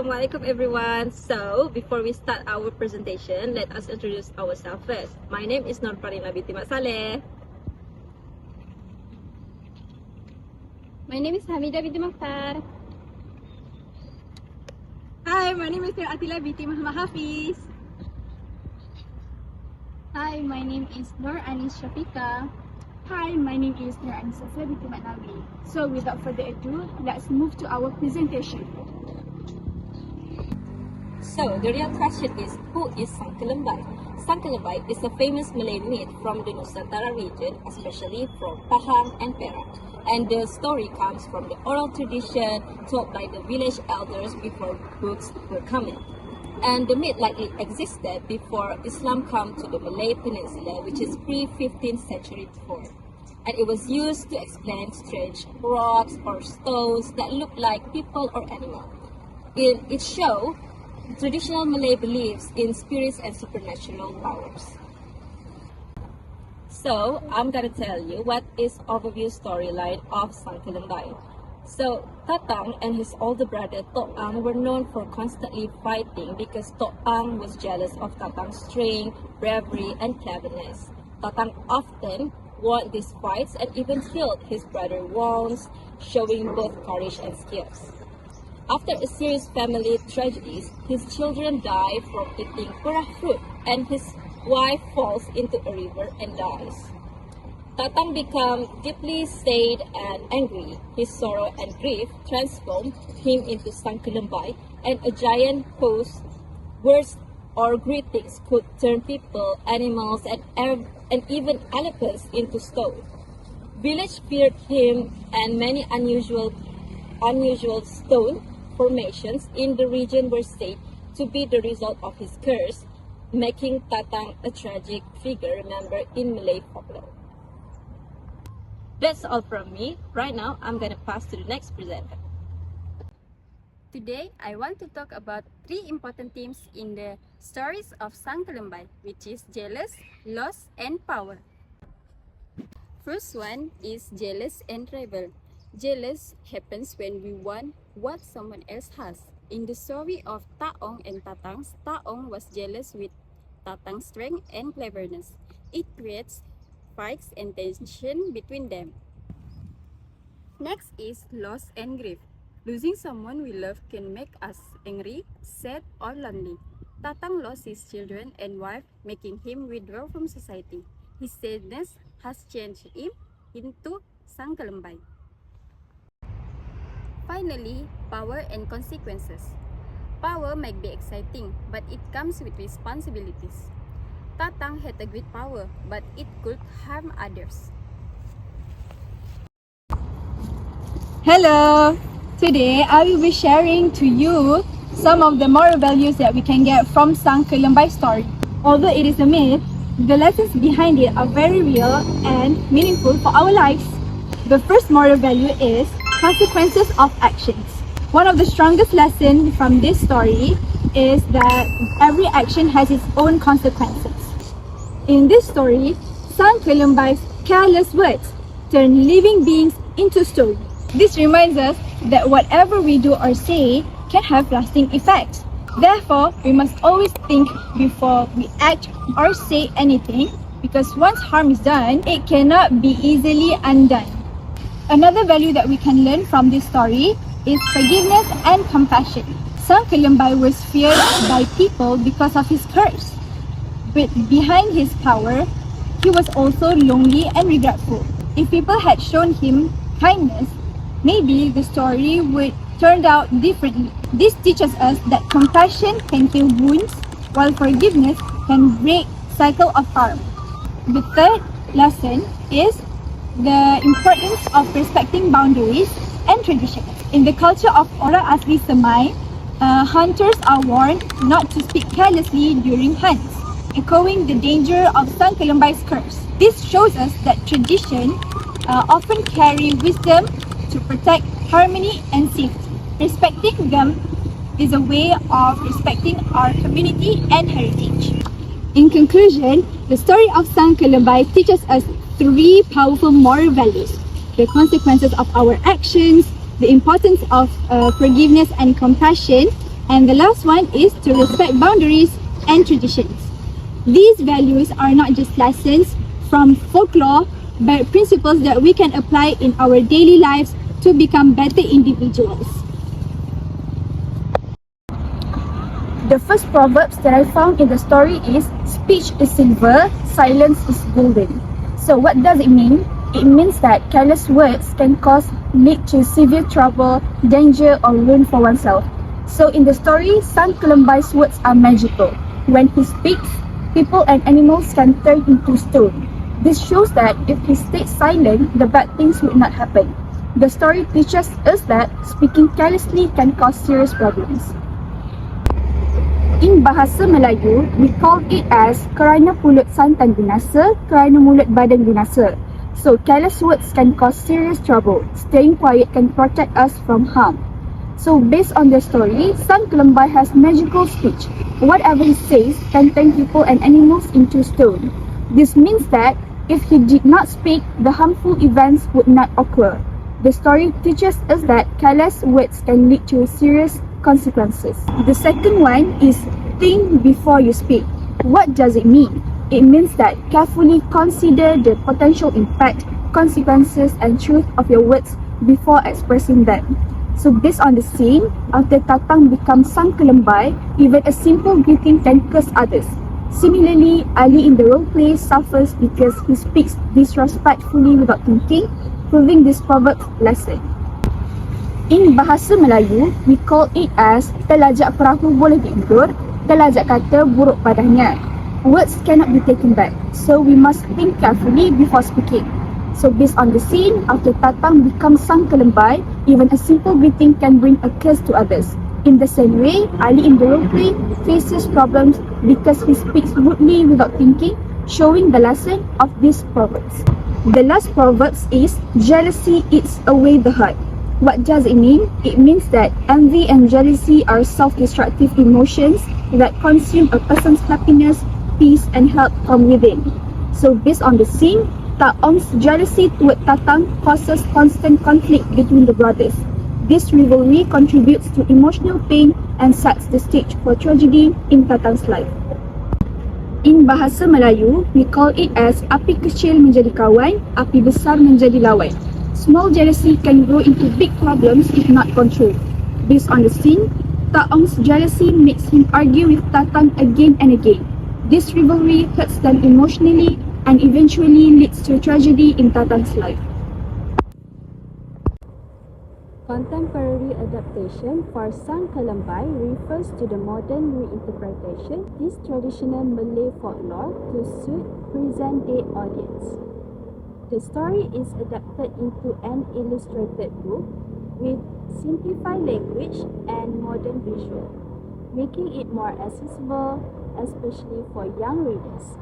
Assalamualaikum everyone. So, before we start our presentation, let us introduce ourselves first. My name is Nurparina binti Mak Saleh. My name is Hamidah binti Mokhtar. Hi, my name is Atila binti Muhammad Hafiz. Hi, my name is Nur Anis Shafika. Hi, my name is Nur Anisa binti Nabi. So, without further ado, let's move to our presentation. So, the real question is, who is Sang Kelembai? Sang Kelembai is a famous Malay myth from the Nusantara region, especially from Pahang and Perak. And the story comes from the oral tradition told by the village elders before books were common. And the myth likely existed before Islam came to the Malay Peninsula, which is pre-15th century before. And it was used to explain strange rocks or stones that look like people or animal. In its show, traditional Malay beliefs in spirits and supernatural powers. So, I'm gonna tell you what is overview storyline of Sang Kelembai. So, Tatang and his older brother Tok Ang were known for constantly fighting because Tok Ang was jealous of Tatang's strength, bravery, and cleverness. Tatang often won these fights and even killed his brother once, showing both courage and skills. After a serious family tragedies, his children die from eating purah fruit and his wife falls into a river and dies. Tatang becomes deeply sad and angry. His sorrow and grief transform him into Sang Kelembai, and a giant whose words or greetings could turn people, animals, and even elephants into stone. Village feared him, and many unusual stone formations in the region were said to be the result of his curse, making Tatang a tragic figure remembered in Malay folklore. That's all from me. Right now, I'm gonna pass to the next presenter. Today, I want to talk about 3 important themes in the stories of Sang Kelembai, which is jealous, loss, and power. First one is jealous and rival. Jealous happens when we want what someone else has. In the story of Taong and Tatang, Taong was jealous with Tatang's strength and cleverness. It creates fights and tension between them. Next is loss and grief. Losing someone we love can make us angry, sad, or lonely. Tatang lost his children and wife, making him withdraw from society. His sadness has changed him into Sang Kelembai. Finally, power and consequences. Power might be exciting, but it comes with responsibilities. Tatang had a great power, but it could harm others. Hello! Today, I will be sharing to you some of the moral values that we can get from Sang Kelembai story. Although it is a myth, the lessons behind it are very real and meaningful for our lives. The first moral value is consequences of actions. One of the strongest lessons from this story is that every action has its own consequences. In this story, Sang Kelembai's careless words turn living beings into stone. This reminds us that whatever we do or say can have lasting effects. Therefore, we must always think before we act or say anything, because once harm is done, it cannot be easily undone. Another value that we can learn from this story is forgiveness and compassion. Sang Kelembai was feared by people because of his curse. But behind his power, he was also lonely and regretful. If people had shown him kindness, maybe the story would turn out differently. This teaches us that compassion can heal wounds, while forgiveness can break cycle of harm. The third lesson is the importance of respecting boundaries and traditions. In the culture of orang asli Semai, hunters are warned not to speak carelessly during hunts, echoing the danger of Sang Kelembai's curse. This shows us that tradition often carry wisdom to protect harmony and safety. Respecting them is a way of respecting our community and heritage. In conclusion, the story of Sang Kelembai teaches us 3 powerful moral values: the consequences of our actions, the importance of forgiveness and compassion, And the last one is to respect boundaries and traditions. These values are not just lessons from folklore, but principles that we can apply in our daily lives to become better individuals. The first proverbs that I found in the story is, speech is silver, silence is golden. So what does it mean? It means that careless words can lead to severe trouble, danger, or ruin for oneself. So in the story, Sang Kelembai's words are magical. When he speaks, people and animals can turn into stone. This shows that if he stays silent, the bad things would not happen. The story teaches us that speaking carelessly can cause serious problems. In bahasa Melayu, we call it as kerana pulut santan binasa, kerana mulut badan binasa. So careless words can cause serious trouble. Staying quiet can protect us from harm. So based on the story, Sang Kelembai has magical speech. Whatever he says can turn people and animals into stone. This means that if he did not speak, the harmful events would not occur. The story teaches us that careless words can lead to serious consequences. The second one is think before you speak. What does it mean? It means that carefully consider the potential impact, consequences, and truth of your words before expressing them. So based on the scene, after Tatang becomes Sang Kelembai, even a simple greeting can curse others. Similarly, Ali in the roleplay suffers because he speaks disrespectfully without thinking, proving this proverb lesson. In bahasa Melayu, we call it as telajak perahu boleh diundur, telajak kata buruk padanya. Words cannot be taken back, so we must think carefully before speaking. So based on the scene, after Tatang becomes Sang Kelembai, even a simple greeting can bring a curse to others. In the same way, Ali in the roleplay faces problems because he speaks rudely without thinking, showing the lesson of these proverbs. The last proverbs is, jealousy eats away the heart. What does it mean? It means that envy and jealousy are self-destructive emotions that consume a person's happiness, peace, and health from within. So based on the scene, Taong's jealousy toward Tatang causes constant conflict between the brothers. This rivalry contributes to emotional pain and sets the stage for tragedy in Tatang's life. In bahasa Melayu, we call it as api kecil menjadi kawan, api besar menjadi lawan. Small jealousy can grow into big problems if not controlled. Based on the scene, Taong's jealousy makes him argue with Tatang again and again. This rivalry hurts them emotionally and eventually leads to tragedy in Tatang's life. Contemporary adaptation for Sang Kelembai refers to the modern reinterpretation of this traditional Malay folklore to suit present-day audience. The story is adapted into an illustrated book with simplified language and modern visual, making it more accessible, especially for young readers.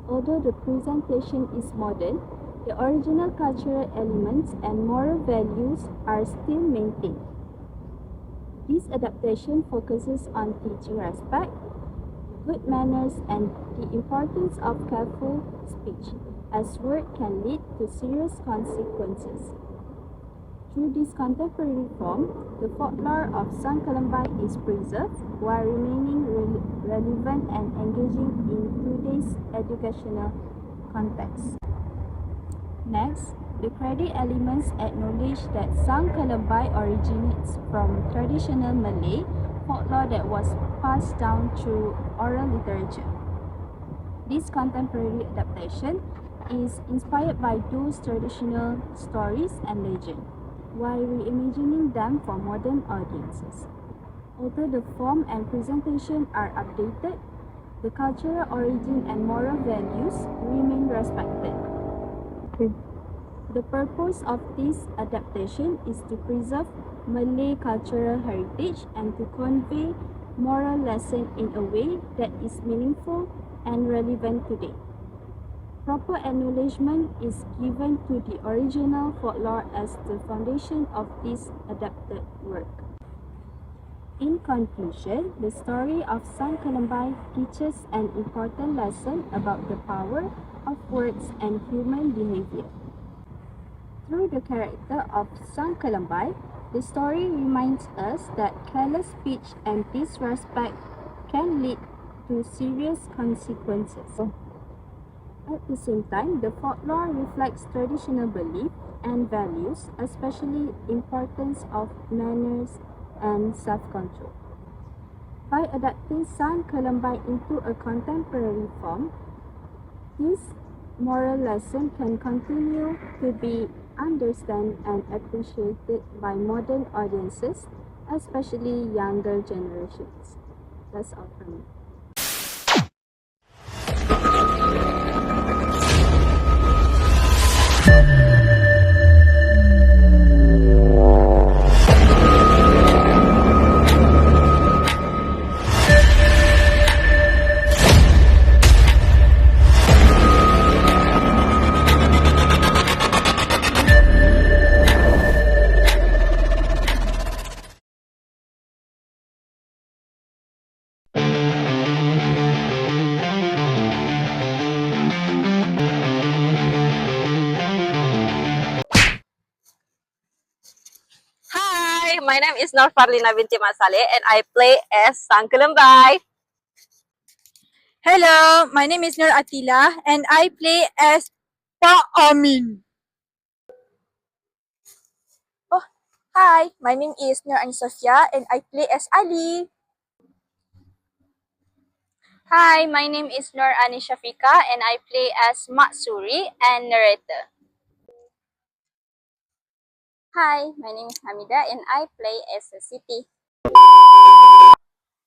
Although the presentation is modern, the original cultural elements and moral values are still maintained. This adaptation focuses on teaching respect, good manners, and the importance of careful speech, as word can lead to serious consequences. Through this contemporary form, the folklore of Sang Kelembai is preserved while remaining relevant and engaging in today's educational context. Next, the credit elements acknowledge that Sang Kelembai originates from traditional Malay folklore that was passed down through oral literature. This contemporary adaptation is inspired by those traditional stories and legends, while reimagining them for modern audiences. Although the form and presentation are updated, the cultural origin and moral values remain respected. The purpose of this adaptation is to preserve Malay cultural heritage and to convey moral lesson in a way that is meaningful and relevant today. Proper acknowledgement is given to the original folklore as the foundation of this adapted work. In conclusion, the story of Sang Kelembai teaches an important lesson about the power of words and human behavior. Through the character of Sang Kelembai, The story reminds us that careless speech and disrespect can lead to serious consequences. At the same time, the folklore reflects traditional belief and values, especially importance of manners and self-control. By adapting Sang Kelembai into a contemporary form, this moral lesson can continue to be understood and appreciated by modern audiences, especially younger generations. That's all from me. Hi, my name is Nur Farlina binti Masale and I play as Sang Kelembai. Hello, my name is Nur Atila and I play as Pa Amin. Oh, hi, my name is Nur Sofia and I play as Ali. Hi, my name is Nur Ani Shafika and I play as Matsuri and narrator. Hi, my name is Hamida and I play as a city.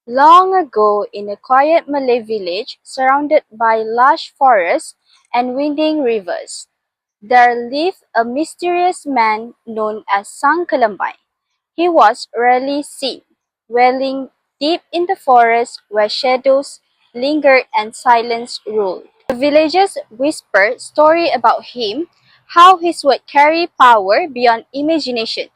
Long ago, in a quiet Malay village surrounded by lush forests and winding rivers, there lived a mysterious man known as Sang Kelembai. He was rarely seen, dwelling deep in the forest where shadows lingered and silence ruled. The villagers whispered stories about him, how his word carried power beyond imagination.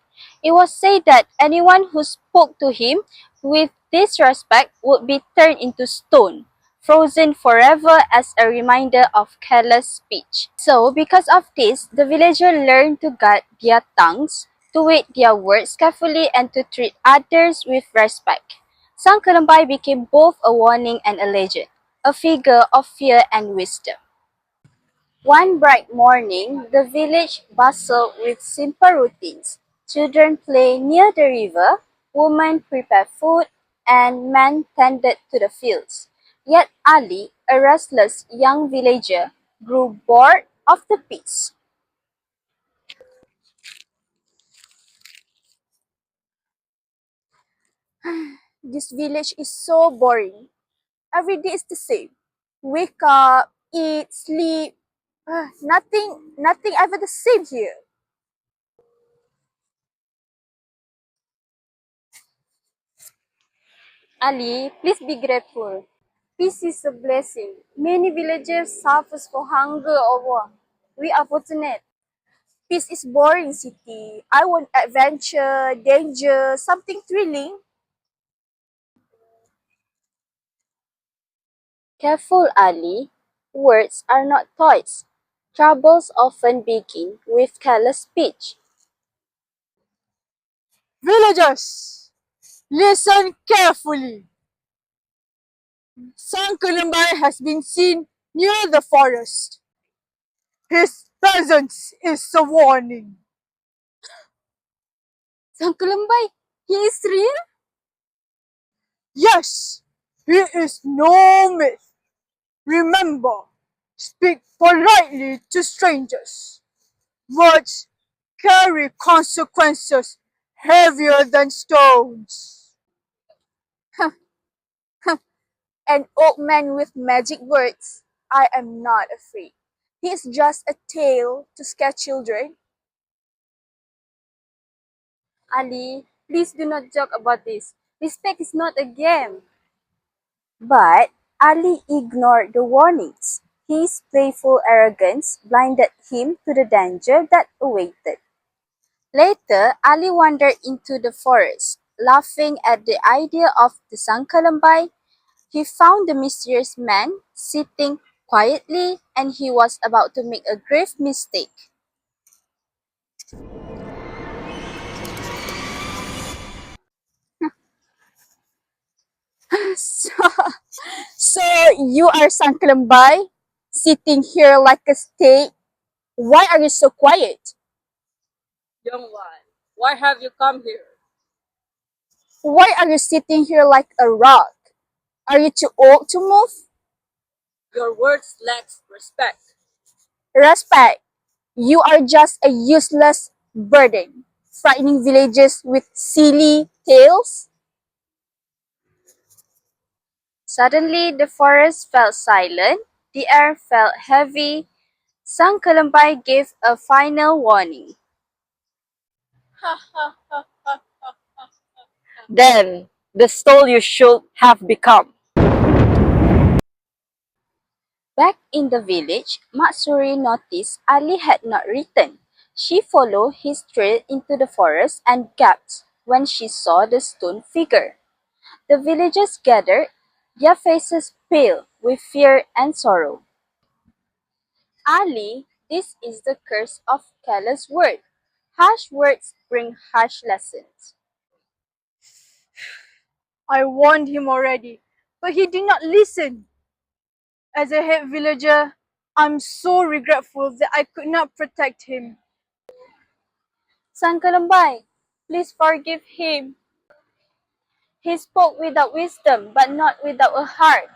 It was said that anyone who spoke to him with disrespect would be turned into stone, frozen forever as a reminder of careless speech. So, because of this, the villagers learned to guard their tongues, to weight their words carefully, and to treat others with respect. Sang Kelembai became both a warning and a legend, a figure of fear and wisdom. One bright morning, the village bustled with simple routines. Children play near the river, women prepare food, and men tended to the fields. Yet Ali, a restless young villager, grew bored of the peace. This village is so boring. Every day is the same. Wake up, eat, sleep. Nothing ever the same here. Ali, please be grateful. Peace is a blessing. Many villagers suffer for hunger or war. We are fortunate. Peace is boring city. I want adventure, danger, something thrilling. Careful, Ali. Words are not toys. Troubles often begin with careless speech. Villagers, listen carefully. Sang Kelembai has been seen near the forest. His presence is a warning. Sang Kelembai, he is real? Yes, he is no myth. Remember, speak politely to strangers. Words carry consequences heavier than stones. An old man with magic words. I am not afraid. He is just a tale to scare children. Ali, please do not joke about this. Respect is not a game. But Ali ignored the warnings. His playful arrogance blinded him to the danger that awaited. Later, Ali wandered into the forest, laughing at the idea of the Sangkalambai. He found the mysterious man sitting quietly and he was about to make a grave mistake. So, so you are Sang Kelembai, sitting here like a state. Why are you so quiet? Young one, why have you come here? Why are you sitting here like a rock? Are you too old to move? Your words lack respect. Respect. You are just a useless burden, frightening villages with silly tales. Suddenly, the forest fell silent. The air felt heavy. Sang Kelembai gave a final warning. Then, the soul you should have become. Back in the village, Matsuri noticed Ali had not returned. She followed his trail into the forest and gasped when she saw the stone figure. The villagers gathered, their faces pale with fear and sorrow. Ali, this is the curse of careless words. Harsh words bring harsh lessons. I warned him already, but he did not listen. As a head villager, I'm so regretful that I could not protect him. Sang Kelembai, please forgive him. He spoke without wisdom, but not without a heart.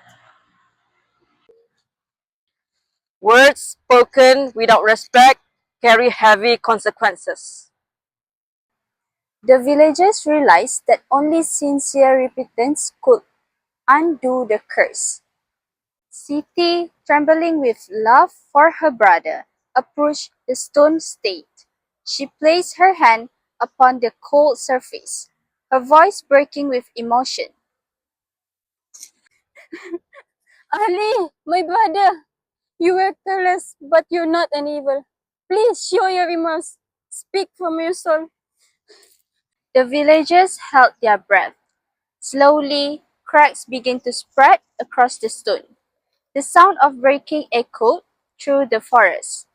Words spoken without respect carry heavy consequences. The villagers realized that only sincere repentance could undo the curse. Siti, trembling with love for her brother, approached the stone state. She placed her hand upon the cold surface, her voice breaking with emotion. Ali, my brother, you were careless, but you're not an evil. Please show your remorse. Speak from your soul. The villagers held their breath. Slowly, cracks began to spread across the stone. The sound of breaking echoed through the forest.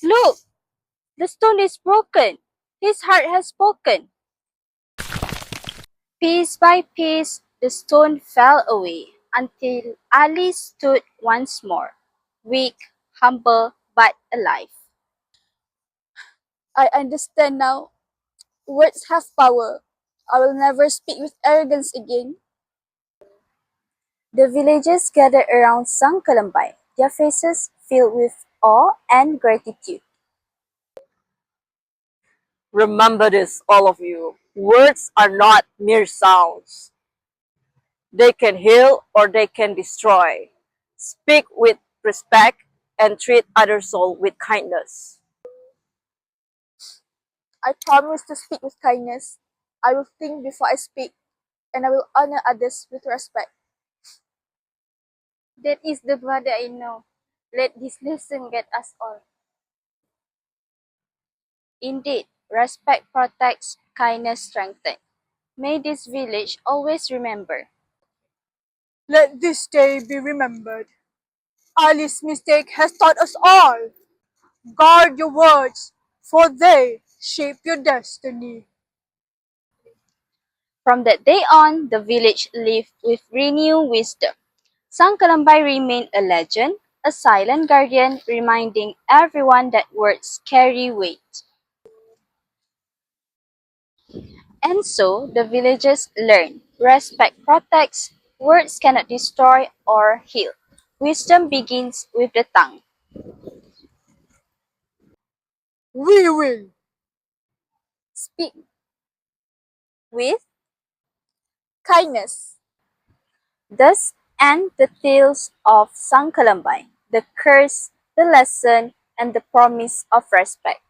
Look, the stone is broken. His heart has spoken. Piece by piece, the stone fell away until Ali stood once more, weak, humble, but alive. I understand now. Words have power. I will never speak with arrogance again. The villagers gathered around Sang Kelembai, their faces filled with awe and gratitude. Remember this, all of you. Words are not mere sounds. They can heal or they can destroy. Speak with respect and treat other soul with kindness. I promise to speak with kindness. I will think before I speak, and I will honor others with respect. That is the brother I know. Let this lesson get us all. Indeed, respect protects, kindness strengthens. May this village always remember. Let this day be remembered. Ali's mistake has taught us all. Guard your words, for they shape your destiny. From that day on, the village lived with renewed wisdom. Sang Kelembai remained a legend, a silent guardian reminding everyone that words carry weight. And so the villagers learned respect protects, words cannot destroy or heal. Wisdom begins with the tongue. We will. Speak with kindness. Thus end the tales of Sang Kelembai, the curse, the lesson, and the promise of respect.